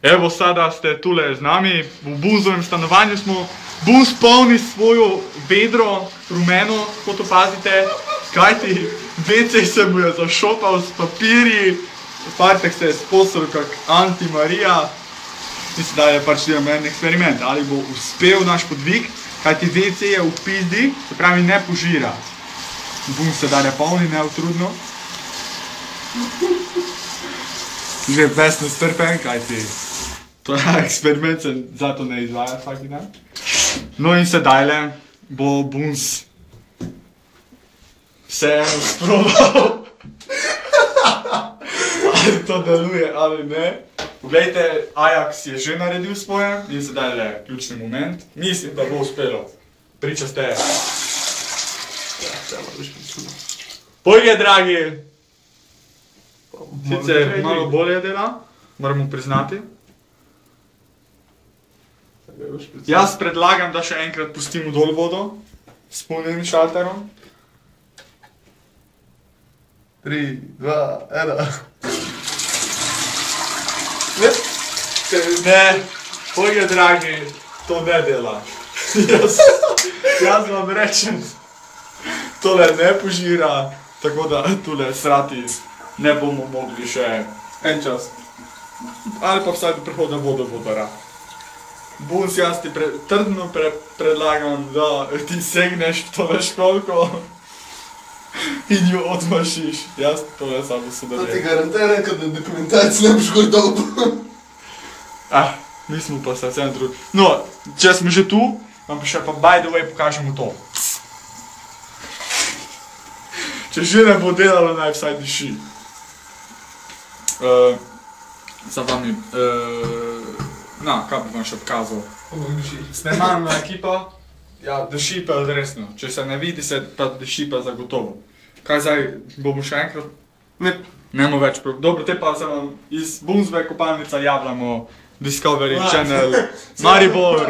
Evo sada ste tule z nami, v Bunzovem stanovanju smo. Bunz polni svojo vedro, rumeno, kot opazite, kajti WC se mu je zašopal s papirji, Partek se je spostil kak Anti-Marija in sedaj je pač delal en eksperiment, ali bo uspel naš podvig, kajti WC je v pizdi, se pravi ne požira. Bunz sedaj ne polni neutrudno. Že ves nestrpen, kajti to je eksperiment, se zato ne izvaja vsak dan. No in sedajle bo Bunz vseeno sprobal, ali to deluje ali ne. Poglejte, Ajax je že naredil svoje in sedajle ključni moment. Mislim, da bo uspelo. Priča ste. Pojge, dragi! Sicer malo bolje dela, moramo priznati. Jaz predlagam, da še enkrat pustimo dol vodo s polnim šalterom. 3, 2, 1. Ne, pojge, dragi, to ne dela. Jaz vam rečem, tole ne požira, tako da tule srati ne bomo mogli še en čas. Ali pa vsaj do prihoda vodovodara. Bunz, jaz ti trdno predlagam, da ti segneš v tole školko in jo odmašiš. Jaz tole samo To ti sodelujem. garantiram, kad na dokumentarcu ne boš gor dolgo. Mi smo pa se vsem trudili. No, če smo že tu, vam še pa by the way pokažemo to. Če že ne bo delalo, naj vsaj diši. Za vami, kaj bi vam še pokazal? Snemalna ekipa, ja, diši pa resno. Če se ne vidi, se pa diši pa zagotovo. Kaj zdaj, bomo še enkrat? Ne. Nemo več prav. Dobro, te pa se vam iz Bunzove kopalnice javljamo Discovery Channel Maribor.